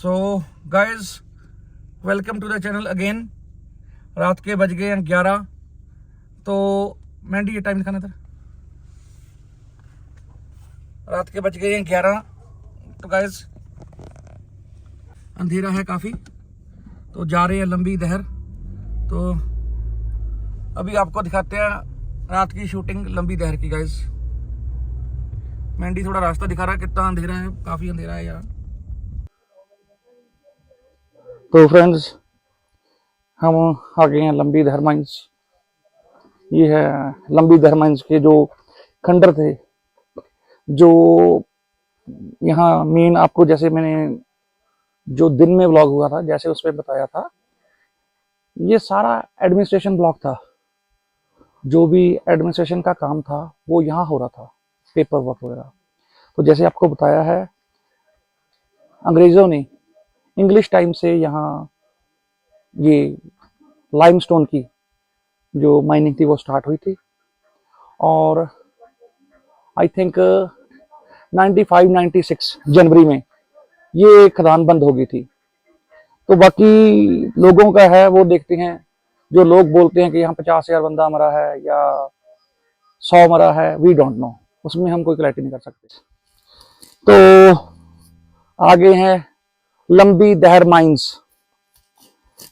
So guys welcome to the channel again. रात के बज गए हैं 11। तो मैंडी ये टाइम दिखाना था। रात के बज गए हैं 11। तो गाइज अंधेरा है काफ़ी, तो जा रहे हैं लंबी दहर। तो अभी आपको दिखाते हैं रात की शूटिंग लंबी दहर की। गाइज मैंडी थोड़ा रास्ता दिखा रहा है, कितना अंधेरा है, काफ़ी अंधेरा है यार। तो फ्रेंड्स हम आ गए हैं लंबी दहर माइंस। ये है लंबी दहर माइंस के जो खंडर थे, जो यहाँ मेन आपको जैसे मैंने जो दिन में व्लॉग हुआ था जैसे उसमें बताया था, ये सारा एडमिनिस्ट्रेशन ब्लॉक था। जो भी एडमिनिस्ट्रेशन का काम था वो यहाँ हो रहा था, पेपर वर्क वगैरह। तो जैसे आपको बताया है, अंग्रेजों ने इंग्लिश टाइम से यहाँ ये लाइमस्टोन की जो माइनिंग थी वो स्टार्ट हुई थी, और आई थिंक 95-96 जनवरी में ये खदान बंद हो गई थी। तो बाकी लोगों का है वो देखते हैं, जो लोग बोलते हैं कि यहाँ 50,000 बंदा मरा है या 100 मरा है, वी डोंट नो, उसमें हम कोई क्लैरिटी नहीं कर सकते। तो आगे हैं लंबी दहर माइंस,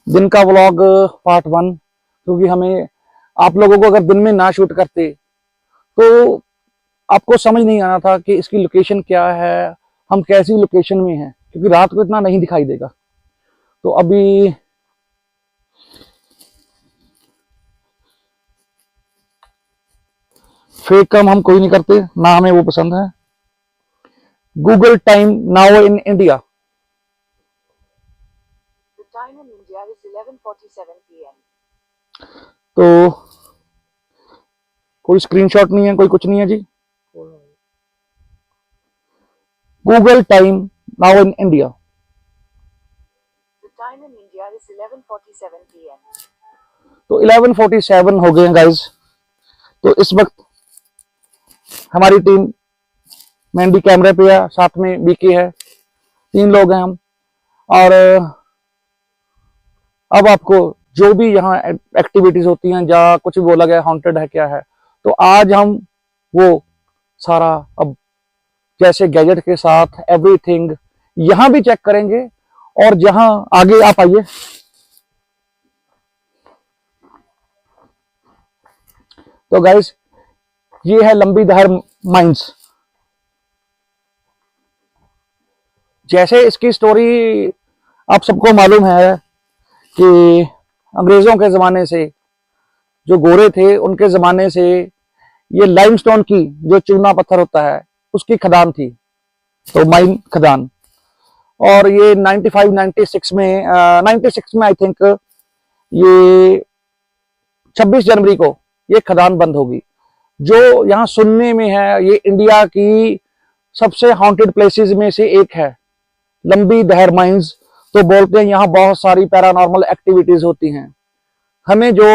दिन का व्लॉग पार्ट 1। क्योंकि हमें आप लोगों को अगर दिन में ना शूट करते तो आपको समझ नहीं आना था कि इसकी लोकेशन क्या है, हम कैसी लोकेशन में हैं, क्योंकि रात को इतना नहीं दिखाई देगा। तो अभी फेक काम हम कोई नहीं करते, ना हमें वो पसंद है। Google time now in India, time in India is 11:47 p.m. तो कोई स्क्रीनशॉट नहीं है, कोई कुछ नहीं है जी। Google time now in India, The time in India is 11:47 p.m. तो 11:47 हो गए हैं गाइज। तो इस वक्त हमारी टीम मैंडी कैमरे पे है, साथ में बीके है, 3 लोग हैं हम। और अब आपको जो भी यहाँ एक्टिविटीज होती हैं या कुछ भी बोला गया हॉन्टेड है क्या है, तो आज हम वो सारा अब जैसे गैजेट के साथ एवरीथिंग यहाँ भी चेक करेंगे। और जहां आगे आप आइए, तो गाइस ये है लंबी दहर माइंस। जैसे इसकी स्टोरी आप सबको मालूम है कि अंग्रेजों के ज़माने से, जो गोरे थे उनके ज़माने से, ये लाइमस्टोन की जो चूना पत्थर होता है उसकी खदान थी, तो माइन खदान। और ये 96 में आई थिंक ये 26 जनवरी को ये खदान बंद होगी। जो यहाँ सुनने में है, ये इंडिया की सबसे हॉन्टेड प्लेसेस में से एक है लंबी दहर माइंस। तो बोलते हैं यहाँ बहुत सारी पैरानॉर्मल एक्टिविटीज होती हैं। हमें जो,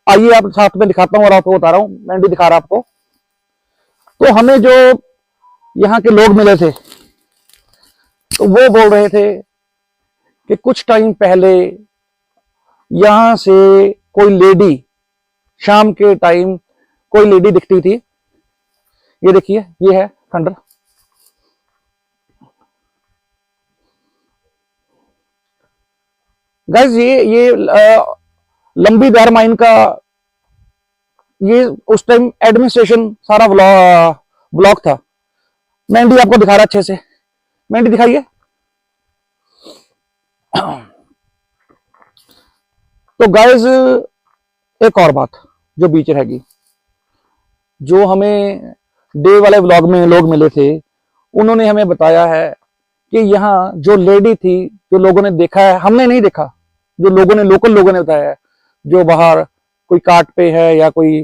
आइए आप साथ में दिखाता हूँ और आपको बता रहा हूँ, मैं भी दिखा रहा आपको। तो हमें जो यहाँ के लोग मिले थे, तो वो बोल रहे थे कि कुछ टाइम पहले यहाँ से कोई लेडी, शाम के टाइम कोई लेडी दिखती थी। ये देखिए, ये है खंडर। गाइस ये लंबी दहर माइन का ये उस टाइम एडमिनिस्ट्रेशन सारा ब्लॉक था। मैंडी आपको दिखा रहा अच्छे से, मैंडी दिखाइए। तो गाइस एक और बात जो बीच रहेगी, जो हमें डे वाले व्लॉग में लोग मिले थे, उन्होंने हमें बताया है कि यहाँ जो लेडी थी, जो लोगों ने देखा है, हमने नहीं देखा, जो लोगों ने, लोकल लोगों ने बताया है, जो बाहर कोई कार्ट पे है या कोई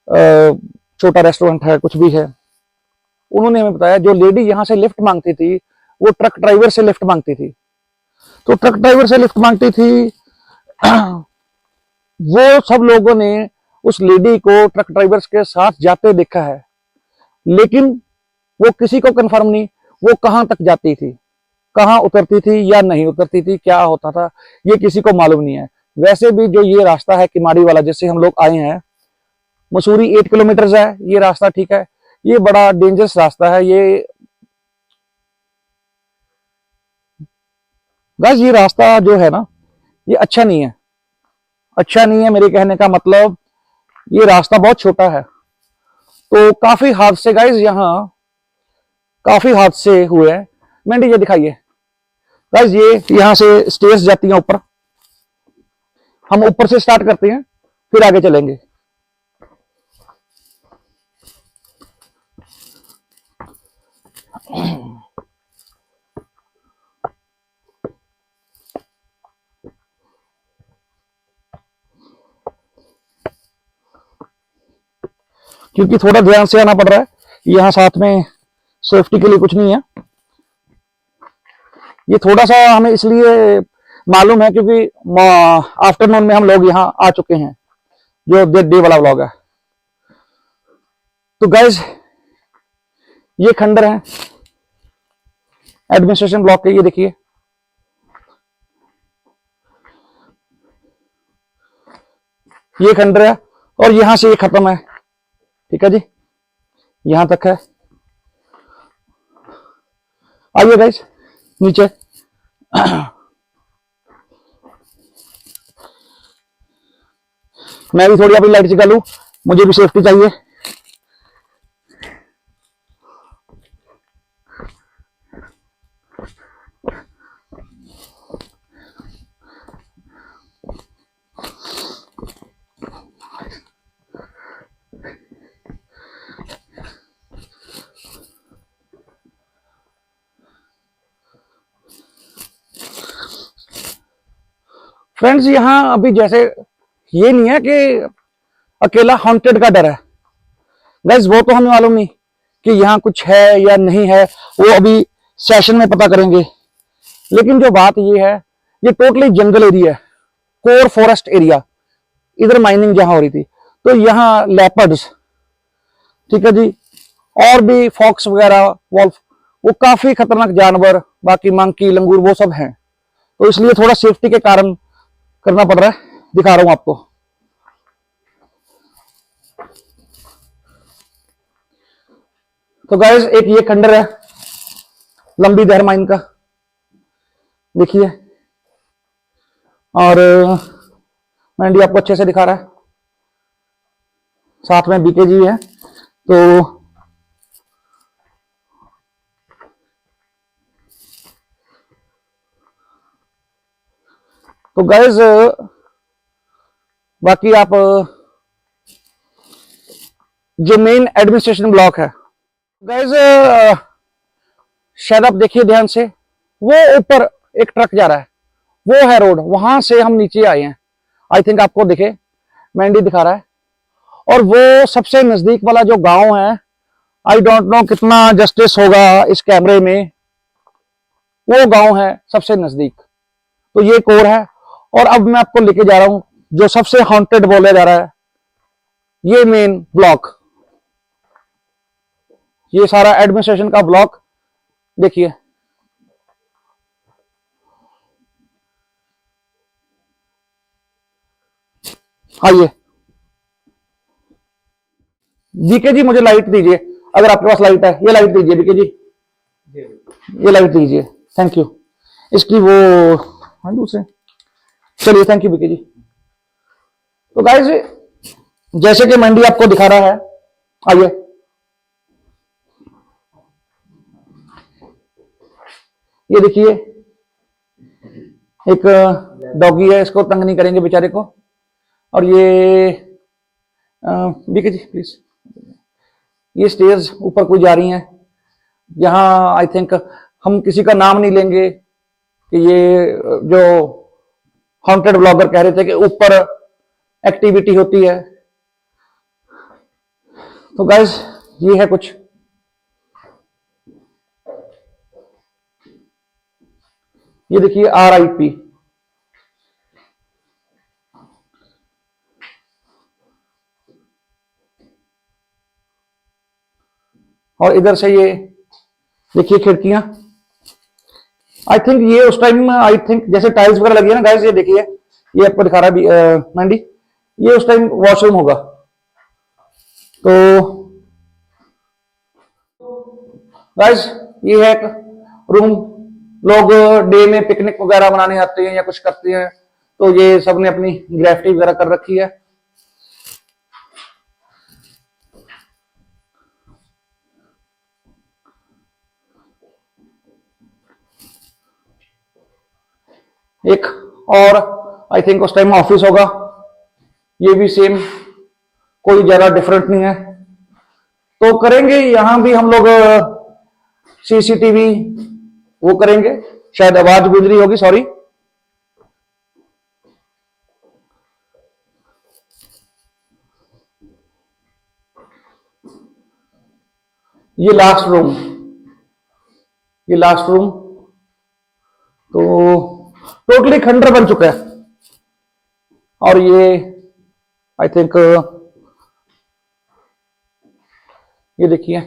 छोटा रेस्टोरेंट है, कुछ भी है, उन्होंने हमें बताया जो लेडी यहाँ से लिफ्ट मांगती थी वो ट्रक ड्राइवर से लिफ्ट मांगती थी। तो ट्रक ड्राइवर से लिफ्ट मांगती थी, वो सब लोगों ने उस लेडी को ट्रक ड्राइवर्स के साथ जाते देखा है, लेकिन वो किसी को कंफर्म नहीं वो कहां तक जाती थी। कहाँ उतरती थी या नहीं उतरती थी, क्या होता था, ये किसी को मालूम नहीं है। वैसे भी जो ये रास्ता है किमाड़ी वाला, जिससे हम लोग आए हैं, मसूरी 8 किलोमीटर है ये रास्ता, ठीक है। ये बड़ा डेंजरस रास्ता है ये गाइस। ये रास्ता जो है ना, ये अच्छा नहीं है, अच्छा नहीं है। मेरे कहने का मतलब, ये रास्ता बहुत छोटा है। तो काफी हादसे गाइस, यहाँ काफी हादसे हुए हैं। मैंने ये दिखाइए गाइस, ये यहाँ से स्टेयर्स जाती हैं ऊपर। हम ऊपर से स्टार्ट करते हैं, फिर आगे चलेंगे। क्योंकि थोड़ा ध्यान से आना पड़ रहा है, यहाँ साथ में सेफ्टी के लिए कुछ नहीं है। ये थोड़ा सा हमें इसलिए मालूम है क्योंकि आफ्टरनून में हम लोग यहाँ आ चुके हैं, जो डे वाला व्लॉग है। तो गाइज, ये खंडर है एडमिनिस्ट्रेशन ब्लॉक के, ये देखिए। ये खंडर है और यहां से ये खत्म है, ठीक है जी, यहां तक है। आइए गाइज नीचे। मैं भी थोड़ी अभी लाइट जगा लूं, मुझे भी सेफ्टी चाहिए। फ्रेंड्स, यहां अभी जैसे ये नहीं है कि अकेला हॉन्टेड का डर है गाइज, वो तो हमें मालूम नहीं कि यहाँ कुछ है या नहीं है, वो अभी सेशन में पता करेंगे। लेकिन जो बात ये है, ये टोटली जंगल एरिया है, कोर फॉरेस्ट एरिया। इधर माइनिंग जहां हो रही थी, तो यहाँ लेपर्ड्स, ठीक है जी, और भी फॉक्स वगैरह, वॉल्फ, वो काफी खतरनाक जानवर, बाकी मंकी, लंगूर, वो सब हैं। तो इसलिए थोड़ा सेफ्टी के कारण करना पड़ रहा है। दिखा रहा हूं आपको। तो गाइस, एक ये खंडर है लंबी दहर माइन का, देखिए। और मैंडी आपको अच्छे से दिखा रहा है, साथ में बीके जी है। तो गाइस, बाकी आप जो मेन एडमिनिस्ट्रेशन ब्लॉक है गाइस, शायद आप देखिए ध्यान से, वो ऊपर एक ट्रक जा रहा है, वो है रोड, वहां से हम नीचे आए हैं। आई थिंक आपको दिखे, मैंडी दिखा रहा है। और वो सबसे नजदीक वाला जो गांव है, आई डोंट नो कितना जस्टिस होगा इस कैमरे में, वो गांव है सबसे नजदीक। तो ये कोर है। और अब मैं आपको लेके जा रहा हूं जो सबसे हॉन्टेड बोला जा रहा है, ये मेन ब्लॉक, ये सारा एडमिनिस्ट्रेशन का ब्लॉक देखिए। आइए बीके जी, मुझे लाइट दीजिए, अगर आपके पास लाइट है, ये लाइट दीजिए बीके जी, ये लाइट दीजिए, थैंक यू। इसकी वो हाँ दूसरे, चलिए थैंक यू बीके जी। तो गाइस, जैसे कि मंडी आपको दिखा रहा है, आइए। ये देखिए, एक डॉगी है, इसको तंग नहीं करेंगे बेचारे को। और ये बीके जी प्लीज, ये स्टेयर्स ऊपर कोई जा रही हैं, यहाँ आई थिंक हम किसी का नाम नहीं लेंगे कि ये जो हॉन्टेड ब्लॉगर कह रहे थे कि ऊपर एक्टिविटी होती है। तो गाइस, ये है कुछ, ये देखिए RIP। और इधर से ये देखिए खिड़कियां, आई थिंक ये उस टाइम, आई थिंक जैसे टाइल्स वगैरह लगी है ना गाइस, ये देखिए, ये आपको दिखा रहा है मैंडी, ये उस टाइम वॉशरूम होगा। तो गाइस ये है एक रूम, लोग डे में पिकनिक वगैरह मनाने आते हैं या कुछ करते हैं, तो ये सबने अपनी ग्रेफिटी वगैरह कर रखी है। एक और आई थिंक उस टाइम ऑफिस होगा, ये भी सेम, कोई ज्यादा डिफरेंट नहीं है। तो करेंगे यहां भी हम लोग सीसीटीवी वो करेंगे, शायद आवाज गुजरी होगी, सॉरी। ये लास्ट रूम, ये लास्ट रूम, तो टोटली खंडर बन चुका है। और ये आई थिंक ये देखिए,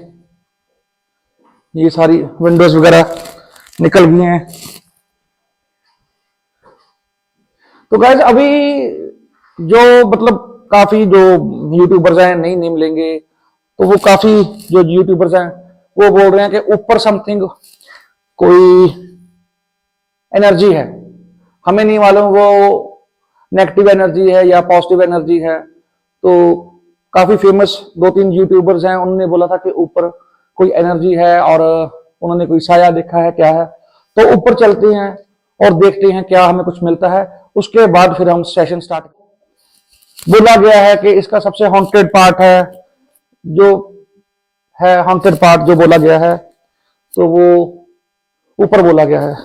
ये सारी विंडोज वगैरह निकल गई हैं। तो गाइस अभी जो मतलब काफी जो यूट्यूबर्स हैं, नहीं नेम लेंगे, तो वो काफी जो यूट्यूबर्स हैं वो बोल रहे हैं कि ऊपर समथिंग कोई एनर्जी है, हमें नहीं मालूम वो नेगेटिव एनर्जी है या पॉजिटिव एनर्जी है। तो काफी फेमस 2-3 यूट्यूबर्स हैं, उन्होंने बोला था कि ऊपर कोई एनर्जी है और उन्होंने कोई साया देखा है, क्या है। तो ऊपर चलते हैं और देखते हैं क्या हमें कुछ मिलता है, उसके बाद फिर हम सेशन स्टार्ट। बोला गया है कि इसका सबसे हॉन्टेड पार्ट है, जो है हॉन्टेड पार्ट जो बोला गया है, तो वो ऊपर बोला गया है।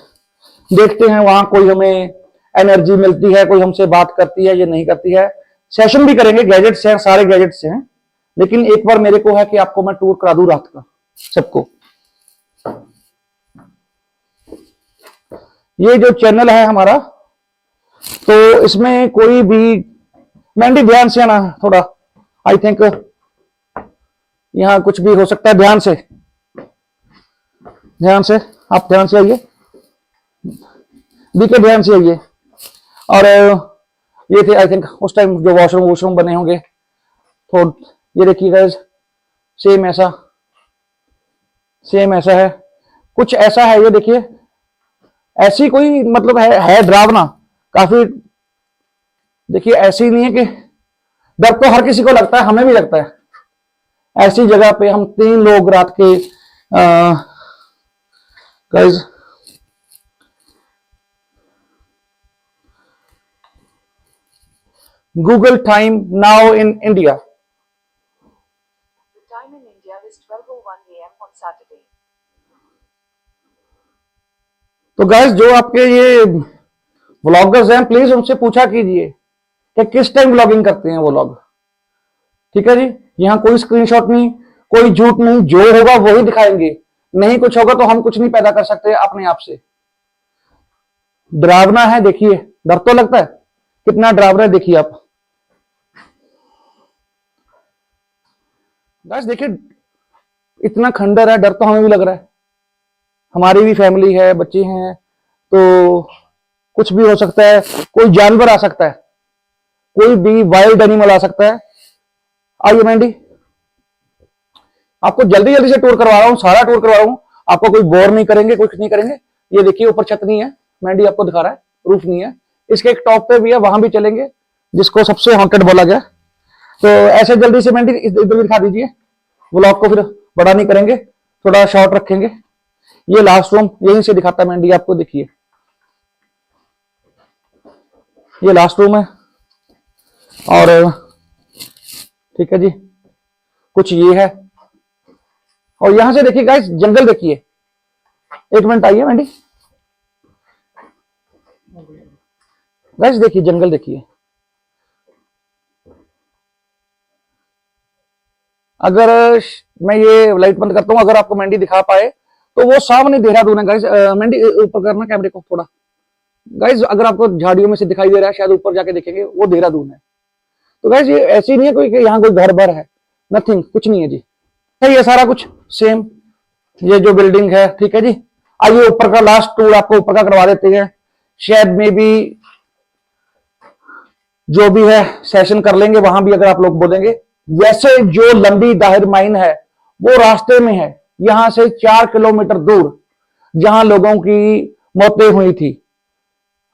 देखते हैं वहां कोई हमें एनर्जी मिलती है, कोई हमसे बात करती है या नहीं करती है। सेशन भी करेंगे, गैजेट्स हैं, सारे गैजेट्स हैं, लेकिन एक बार मेरे को है कि आपको मैं टूर करा दूं रात का सबको। ये जो चैनल है हमारा, तो इसमें कोई भी, मैंडी ध्यान से आना थोड़ा, आई थिंक यहां कुछ भी हो सकता है, ध्यान से, ध्यान से, आप ध्यान से आइए, बीके ध्यान से आइए। और ये थे आई थिंक उस टाइम जो वॉशरूम बने होंगे। तो ये देखिए गाइस, सेम ऐसा है, कुछ ऐसा है, ये देखिए, ऐसी कोई मतलब है डरावना काफी। देखिए ऐसी नहीं है कि डर तो हर किसी को लगता है, हमें भी लगता है। ऐसी जगह पे हम 3 लोग रात के guys, Google time now in India. The time in India is 12:01 a.m. on Saturday. तो गाइस जो आपके ये व्लॉगर्स हैं, प्लीज उनसे पूछा कीजिए कि किस टाइम व्लॉगिंग करते हैं वो लोग। ठीक है जी, यहाँ कोई स्क्रीनशॉट नहीं, कोई झूठ नहीं, जो होगा वही दिखाएंगे, नहीं कुछ होगा तो हम कुछ नहीं पैदा कर सकते अपने आप से। डरावना है, देखिए, डर तो लगता है, कितना डरावना है देखिए आप। गाइस देखिए, इतना खंडर है, डर तो हमें भी लग रहा है, हमारी भी फैमिली है, बच्चे हैं, तो कुछ भी हो सकता है, कोई जानवर आ सकता है, कोई भी वाइल्ड एनिमल आ सकता है। आइए मैंडी, आपको जल्दी जल्दी से टूर करवा रहा हूं, सारा टूर करवा रहा हूं, आपको कोई बोर नहीं करेंगे, कुछ नहीं करेंगे। ये देखिए ऊपर छत नहीं है, मैंडी आपको दिखा रहा है, रूफ नहीं है, इसके एक टॉप पे भी है, वहां भी चलेंगे, जिसको सबसे हॉन्टेड बोला गया। तो ऐसे जल्दी से मैंडी इधर भी दिखा दीजिए, व्लॉग को फिर बड़ा नहीं करेंगे, थोड़ा शॉर्ट रखेंगे। ये लास्ट रूम यहीं से दिखाता है मैंडी आपको, देखिए ये लास्ट रूम है। और ठीक है जी, कुछ ये है, और यहां से देखिए गाइस जंगल देखिए, एक मिनट आइए मैंडी, गाइस देखिए जंगल देखिए। अगर मैं ये लाइट बंद करता हूं, अगर आपको मैंडी दिखा पाए तो वो सामने देहरादून है गाइस। मैंडी ऊपर करना कैमरे को थोड़ा, गाइस अगर आपको झाड़ियों में से दिखाई दे रहा है, शायद ऊपर जाके देखेंगे, वो देहरादून है। तो गाइस ये ऐसी नहीं है कोई कि यहाँ कोई घर भर है, नथिंग, कुछ नहीं है जी, ये सारा कुछ सेम, ये जो बिल्डिंग है, ठीक है जी। आइए ऊपर का लास्ट टूर आपको ऊपर का करवा देते हैं। शायद में भी जो भी है सेशन कर लेंगे वहां भी, अगर आप लोग बोलेंगे। वैसे जो लंबी दाहिर माइन है वो रास्ते में है, यहां से 4 किलोमीटर दूर, जहां लोगों की मौतें हुई थी।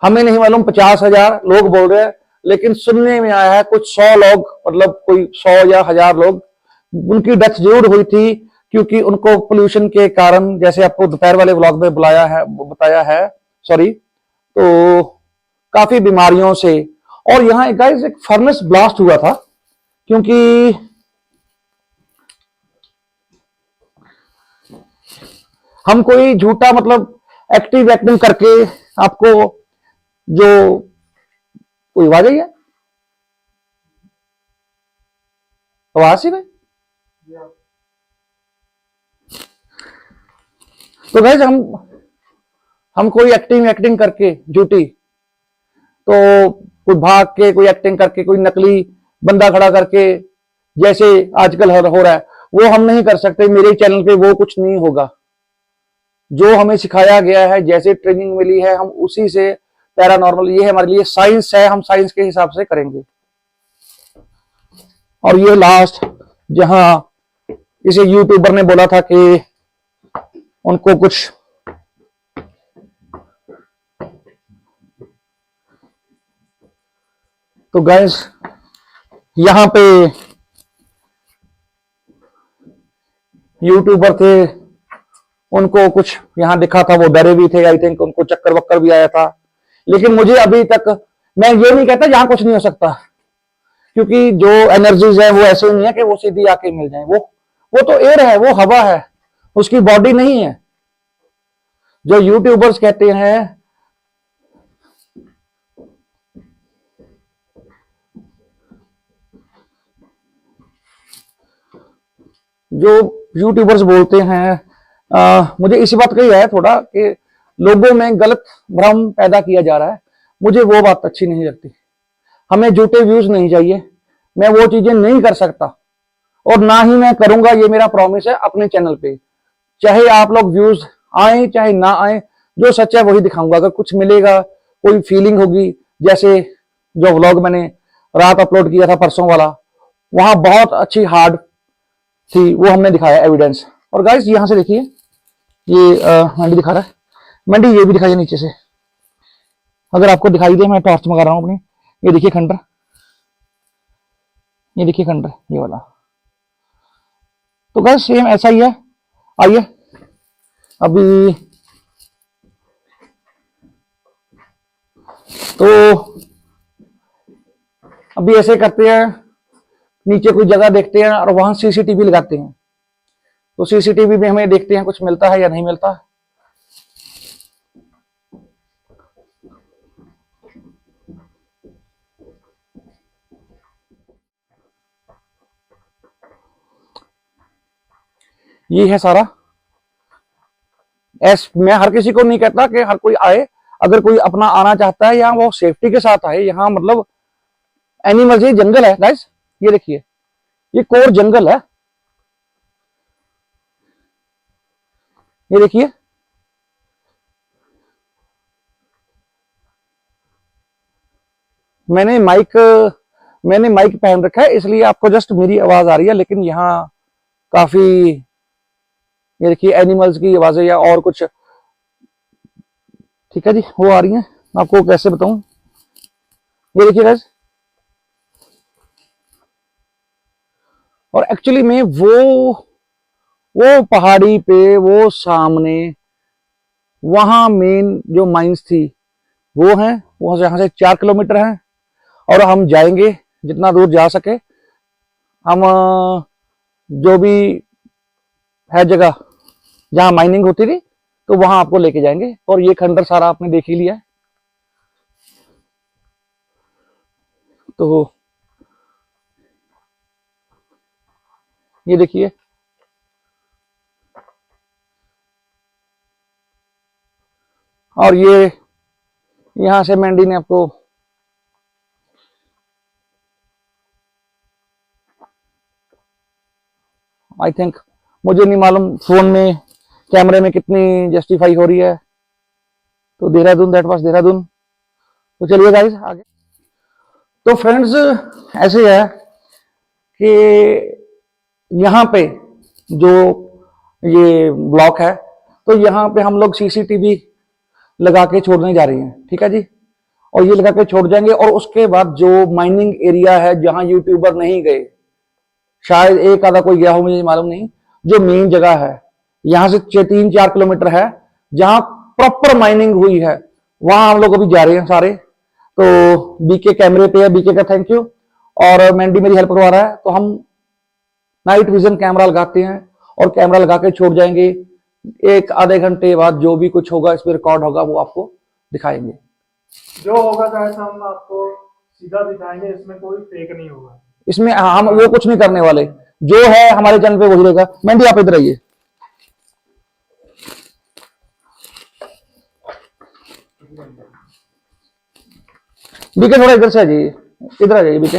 हमें नहीं मालूम 50,000 लोग बोल रहे हैं, लेकिन सुनने में आया है कुछ 100 लोग, मतलब कोई 100 या 1000 लोग, उनकी डेथ जरूर हुई थी, क्योंकि उनको पोल्यूशन के कारण, जैसे आपको दोपहर वाले व्लॉग में बुलाया है, बताया है, सॉरी, तो काफी बीमारियों से। और यहाँ गाइस एक फर्नेस ब्लास्ट हुआ था, क्योंकि हम कोई झूठा मतलब एक्टिंग करके आपको, जो कोई आवाज आई है, आवाज ही नहीं। तो गाइस हम कोई एक्टिंग करके झूठी, तो कोई भाग के, कोई एक्टिंग करके, कोई नकली बंदा खड़ा करके, जैसे आजकल हो रहा है, वो हम नहीं कर सकते। मेरे चैनल पे वो कुछ नहीं होगा। जो हमें सिखाया गया है, जैसे ट्रेनिंग मिली है, हम उसी से पैरानॉर्मल, ये हमारे लिए साइंस है, हम साइंस के हिसाब से करेंगे। और ये लास्ट जहां किसी यूट्यूबर ने बोला था कि उनको कुछ तो गाइस यहां पे यूट्यूबर थे, उनको कुछ यहां दिखा था, वो डरे भी थे, आई थिंक उनको चक्कर वक्कर भी आया था। लेकिन मुझे अभी तक, मैं ये नहीं कहता यहां कुछ नहीं हो सकता, क्योंकि जो एनर्जीज है वो ऐसे नहीं है कि वो सीधी आके मिल जाए। वो तो एयर है, वो हवा है, उसकी बॉडी नहीं है। जो यूट्यूबर्स कहते हैं, जो यूट्यूबर्स बोलते हैं, मुझे इसी बात का ही है थोड़ा कि लोगों में गलत भ्रम पैदा किया जा रहा है, मुझे वो बात अच्छी नहीं लगती। हमें झूठे व्यूज नहीं चाहिए, मैं वो चीजें नहीं कर सकता, और ना ही मैं करूंगा, ये मेरा प्रॉमिस है अपने चैनल पे। चाहे आप लोग व्यूज आए चाहे ना आए, जो सच है वही दिखाऊंगा। अगर कुछ मिलेगा, कोई फीलिंग होगी, जैसे जो व्लॉग मैंने रात अपलोड किया था परसों वाला, वहां बहुत अच्छी हार्ड थी, वो हमने दिखाया एविडेंस। और गाइस यहां से देखिए, ये मंडी दिखा रहा है, मंडी ये भी दिखाइए नीचे से, अगर आपको दिखाई दे। मैं टॉर्च मंगा रहा हूं अपनी। ये देखिए खंडर, ये देखिए खंडर, ये वाला। तो गाइस सेम ऐसा ही है। आइए अभी, तो अभी ऐसे करते हैं, नीचे कोई जगह देखते हैं और वहां सीसीटीवी लगाते हैं। तो सीसीटीवी में हमें देखते हैं कुछ मिलता है या नहीं मिलता। ये है सारा। मैं हर किसी को नहीं कहता कि हर कोई आए, अगर कोई अपना आना चाहता है यहाँ, वो सेफ्टी के साथ आए। यहाँ मतलब एनिमल्स, ये जंगल है गाइस, ये देखिए, ये कोर जंगल है, ये देखिए। मैंने माइक पहन रखा है, इसलिए आपको जस्ट मेरी आवाज आ रही है, लेकिन यहाँ काफी, ये देखिए एनिमल्स की आवाजें या और कुछ, ठीक है जी, वो आ रही हैं। आपको कैसे बताऊं, ये देखिए गाइस। और एक्चुअली में वो पहाड़ी पे, वो सामने, वहां मेन जो माइंस थी वो है, वो यहाँ से 4 किलोमीटर है। और हम जाएंगे जितना दूर जा सके। हम जो भी है जगह जहां माइनिंग होती थी, तो वहां आपको लेके जाएंगे। और ये खंडर सारा आपने देख ही लिया है, तो ये देखिए। और ये यहां से मैंडी ने आपको, आई थिंक, मुझे नहीं मालूम फोन में कैमरे में कितनी जस्टिफाई हो रही है। तो देहरादून, दैट वाज देहरादून। तो चलिए गाइस आगे। तो फ्रेंड्स ऐसे है कि यहाँ पे जो ये ब्लॉक है, तो यहाँ पे हम लोग सीसीटीवी लगा के छोड़ने जा रहे हैं, ठीक है जी। और ये लगा के छोड़ जाएंगे, और उसके बाद जो माइनिंग एरिया है जहां यूट्यूबर नहीं गए, शायद एक आधा कोई गया हो, मुझे मालूम नहीं, जो मेन जगह है यहां से 3-4 किलोमीटर है जहां प्रॉपर माइनिंग हुई है, वहां हम लोग अभी जा रहे हैं सारे। तो बीके कैमरे पे है, बीके का थैंक यू, और मैंडी मेरी हेल्प करवा रहा है। तो हम नाइट विजन कैमरा लगाते हैं और कैमरा लगा के छोड़ जाएंगे। एक आधे घंटे बाद जो भी कुछ होगा इसमें रिकॉर्ड होगा वो आपको दिखाएंगे। जो होगा गाइस हम आपको सीधा दिखाएंगे, इसमें कोई फेक नहीं होगा। इसमें हम वो कुछ नहीं करने वाले, जो है हमारे चैनल पे वही रहेगा। मेहंदी आप इधर आइए, बीके थोड़ा इधर से आ जाइए, इधर आ जाइए BK.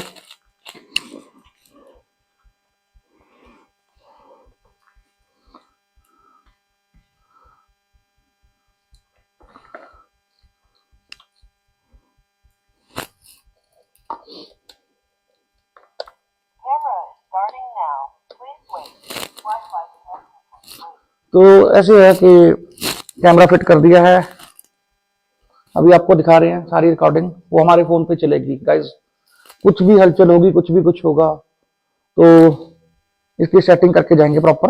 Camera starting now. Please wait. Wi-Fi connection. तो ऐसे है कि कैमरा फिट कर दिया है, अभी आपको दिखा रहे हैं सारी रिकॉर्डिंग, वो हमारे फोन पे चलेगी गाइस। कुछ भी हलचल होगी, कुछ भी कुछ होगा, तो इसकी सेटिंग करके जाएंगे प्रॉपर।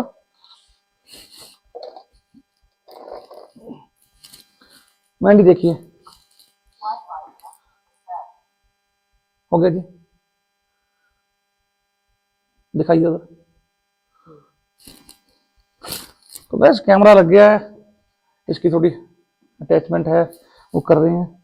मेहंदी देखिए, हो गया जी, दिखाइए उधर। तो बस कैमरा लग गया है, इसकी थोड़ी अटैचमेंट है वो कर रहे हैं।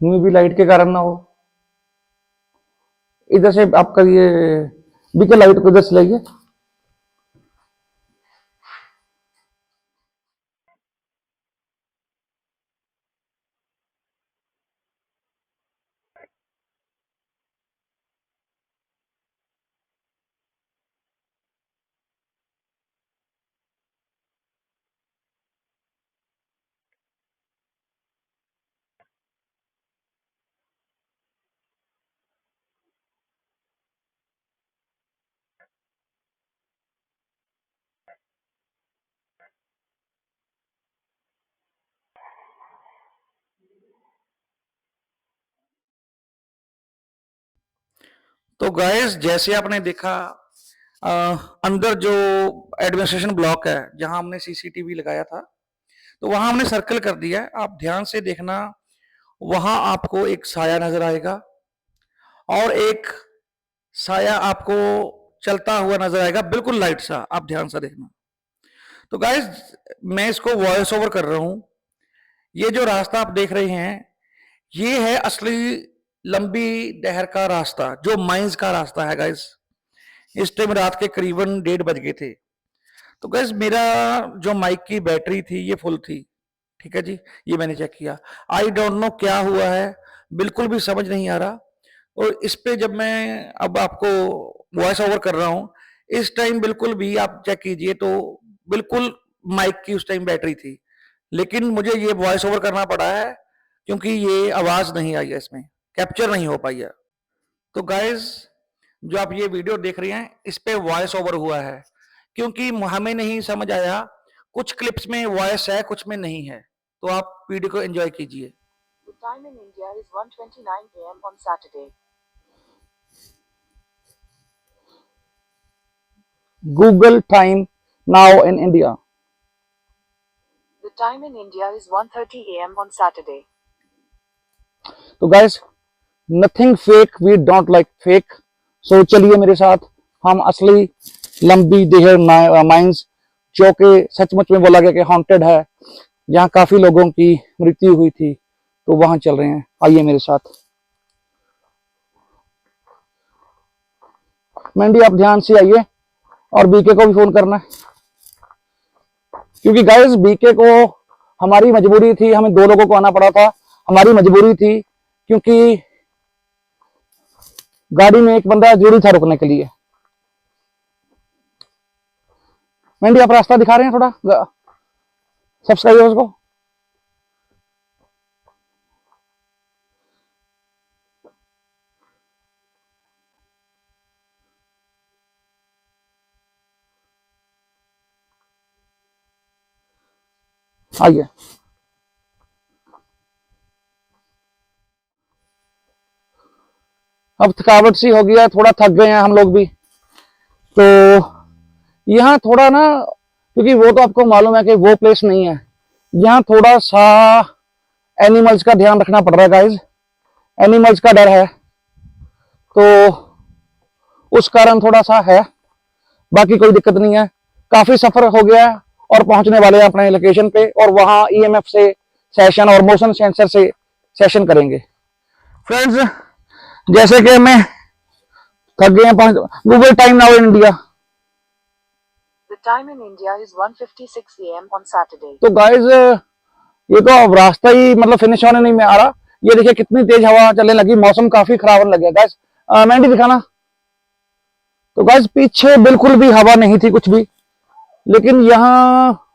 भी लाइट के कारण ना हो, इधर से आपका ये बीके लाइट को इधर से लाइए। तो गाइस जैसे आपने देखा, अंदर जो एडमिनिस्ट्रेशन ब्लॉक है जहां हमने सीसीटीवी लगाया था, तो वहां हमने सर्कल कर दिया है। आप ध्यान से देखना, वहां आपको एक साया नजर आएगा और एक साया आपको चलता हुआ नजर आएगा, बिल्कुल लाइट सा, आप ध्यान से देखना। तो गाइस मैं इसको वॉइस ओवर कर रहा हूं। ये जो रास्ता आप देख रहे हैं, ये है असली लंबी नहर का रास्ता, जो माइंस का रास्ता है गाइस। इस टाइम रात के करीबन 1:30 बज गए थे। तो गाइस मेरा जो माइक की बैटरी थी ये फुल थी, ठीक है जी, ये मैंने चेक किया। आई डोंट नो क्या हुआ है, बिल्कुल भी समझ नहीं आ रहा। और इस पे जब मैं अब आपको वॉइस ओवर कर रहा हूं, इस टाइम बिल्कुल भी आप चेक कीजिए तो बिल्कुल माइक की उस टाइम बैटरी थी, लेकिन मुझे ये वॉइस ओवर करना पड़ा है क्योंकि ये आवाज नहीं आई है, इसमें कैप्चर नहीं हो पाई है। तो गाइस जो आप ये वीडियो देख रहे हैं, इस पे वॉइस ओवर हुआ है क्योंकि हमें नहीं समझ आया, कुछ क्लिप्स में वॉइस है कुछ में नहीं है। तो आप वीडियो को एंजॉय कीजिए। The time in India is 1:29 a.m. on Saturday. Google time now in India. The time in India is 1:30 a.m. on Saturday. तो guys nothing fake, we don't like fake. So चलिए मेरे साथ, हम असली लंबी there mines, जो कि सचमुच में बोला गया कि हॉन्टेड है, जहाँ काफी लोगों की मृत्यु हुई थी, तो वहां चल रहे हैं। आइए मेरे साथ। मैंडी आप ध्यान से आइए, और बीके को भी फोन करना है, क्योंकि गाइस बीके को हमारी मजबूरी थी, हमें 2 लोगों को आना पड़ा था, हमारी मजबूरी थी, क्योंकि गाड़ी में एक बंदा जरूरी था रुकने के लिए। मैंडी आप रास्ता दिखा रहे हैं थोड़ा सब्सक्राइबर्स को। आइए। अब थकावट सी हो गया, थोड़ा थक गए हैं हम लोग भी, तो यहाँ थोड़ा ना, क्योंकि वो तो आपको मालूम है कि वो प्लेस नहीं है, यहाँ थोड़ा सा एनिमल्स का ध्यान रखना पड़ रहा है गाइज। एनिमल्स का डर है, तो उस कारण थोड़ा सा है, बाकी कोई दिक्कत नहीं है। काफी सफर हो गया है और पहुंचने वाले हैं अपने लोकेशन पे, और वहां ईएमएफ से सेशन और मोशन सेंसर से सेशन करेंगे। फ्रेंड्स, जैसे कि मैं थक गए हैं। Google time now in India. The time in India is 1:56 a.m. on Saturday. तो गाइज ये तो अब रास्ता ही मतलब फिनिश होने नहीं में आ रहा। ये देखिए कितनी तेज हवा चलने लगी, मौसम काफी खराब होने लग गया गाइज। मैंडी दिखाना। तो गाइज पीछे बिल्कुल भी हवा नहीं थी कुछ भी, लेकिन यहाँ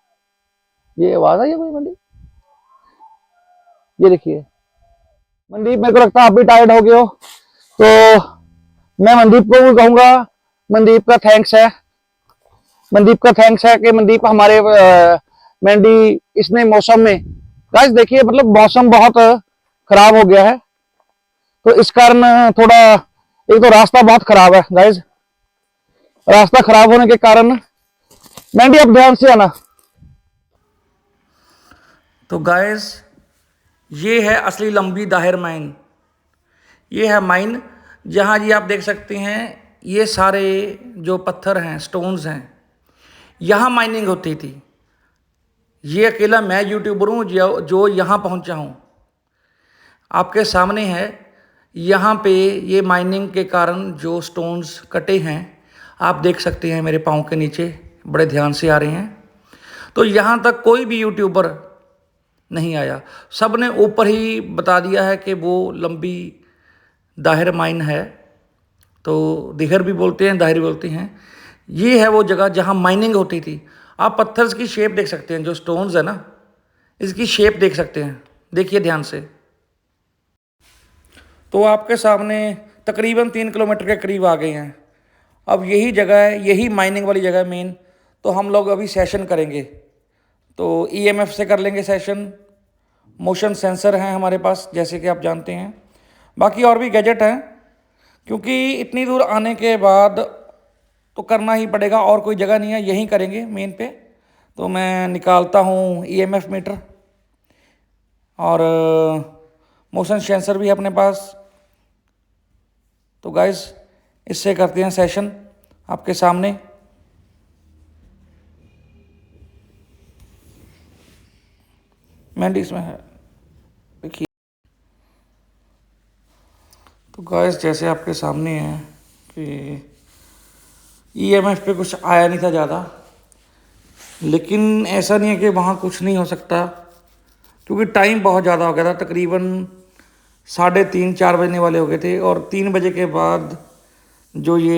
ये आवाज आई है कोई मंडी? ये देखिए मनदीप, मेरे को लगता है आप भी टायर्ड हो गए हो, तो मैं मनदीप को भी कहूंगा, मनदीप का थैंक्स है। मनदीप का थैंक्स है कि मनदीप हमारे मैंडी इसने मौसम में, गाइस देखिए मतलब मौसम बहुत खराब हो गया है, तो इस कारण थोड़ा, एक तो रास्ता बहुत खराब है गाइस, रास्ता खराब होने के कारण। मैंडी आप ध्यान से आना। तो गाइस ये है असली लंबी दाहिर माइन। ये है माइन जहाँ जी आप देख सकते हैं ये सारे जो पत्थर हैं, स्टोन्स हैं, यहाँ माइनिंग होती थी। ये अकेला मैं यूट्यूबर हूँ जो यहाँ पहुँचा हूँ। आपके सामने है, यहाँ पे ये माइनिंग के कारण जो स्टोन्स कटे हैं आप देख सकते हैं मेरे पाँव के नीचे, बड़े ध्यान से आ रहे हैं। तो यहाँ तक कोई भी यूट्यूबर नहीं आया, सब ने ऊपर ही बता दिया है कि वो लंबी दाहिर माइन है, तो दिहर भी बोलते हैं, दाहिर भी बोलते हैं। ये है वो जगह जहाँ माइनिंग होती थी। आप पत्थर की शेप देख सकते हैं, जो स्टोन्स है ना, इसकी शेप देख सकते हैं, देखिए ध्यान से। तो आपके सामने तकरीबन 3 किलोमीटर के करीब आ गए हैं। अब यही जगह है, यही माइनिंग वाली जगह है मेन। तो हम लोग अभी सेशन करेंगे, तो ईएमएफ से कर लेंगे सेशन। मोशन सेंसर हैं हमारे पास, जैसे कि आप जानते हैं। बाकी और भी गैजेट हैं, क्योंकि इतनी दूर आने के बाद तो करना ही पड़ेगा, और कोई जगह नहीं है, यहीं करेंगे मेन पे। तो मैं निकालता हूँ ईएमएफ मीटर, और मोशन सेंसर भी है अपने पास। तो गाइस इससे करते हैं सेशन आपके सामने। मैंडी इसमें है, देखिए। तो गाइस जैसे आपके सामने है कि ईएमएफ पे कुछ आया नहीं था ज़्यादा, लेकिन ऐसा नहीं है कि वहाँ कुछ नहीं हो सकता, क्योंकि टाइम बहुत ज़्यादा हो गया था। तकरीबन 3:30-4 बजने वाले हो गए थे, और 3 बजे के बाद जो ये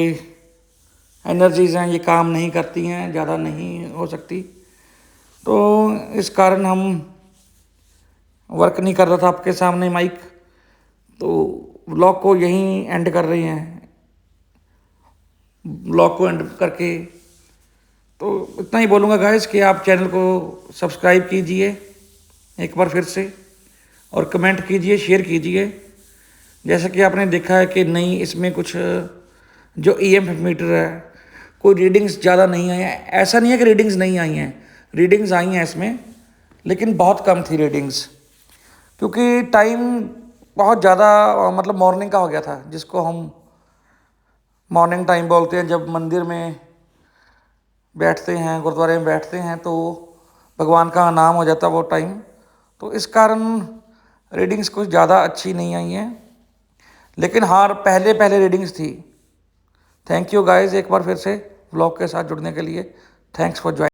एनर्जीज़ हैं ये काम नहीं करती हैं, ज़्यादा नहीं हो सकती। तो इस कारण हम वर्क नहीं कर रहा था आपके सामने माइक, तो व्लॉग को यहीं एंड कर रहे हैं। व्लॉग को एंड करके तो इतना ही बोलूँगा गाइस कि आप चैनल को सब्सक्राइब कीजिए एक बार फिर से, और कमेंट कीजिए, शेयर कीजिए। जैसा कि आपने देखा है कि नहीं, इसमें कुछ जो ईएमएफ मीटर है, कोई रीडिंग्स ज़्यादा नहीं आई हैं। ऐसा नहीं है कि रीडिंग्स नहीं आई हैं, रीडिंग्स आई हैं इसमें, लेकिन बहुत कम थी रीडिंग्स, क्योंकि टाइम बहुत ज़्यादा मतलब मॉर्निंग का हो गया था, जिसको हम मॉर्निंग टाइम बोलते हैं। जब मंदिर में बैठते हैं, गुरुद्वारे में बैठते हैं, तो भगवान का नाम हो जाता वो टाइम, तो इस कारण रीडिंग्स कुछ ज़्यादा अच्छी नहीं आई हैं, लेकिन हाँ पहले पहले रीडिंग्स थी। थैंक यू गाइस एक बार फिर से व्लॉग के साथ जुड़ने के लिए। Thanks for join.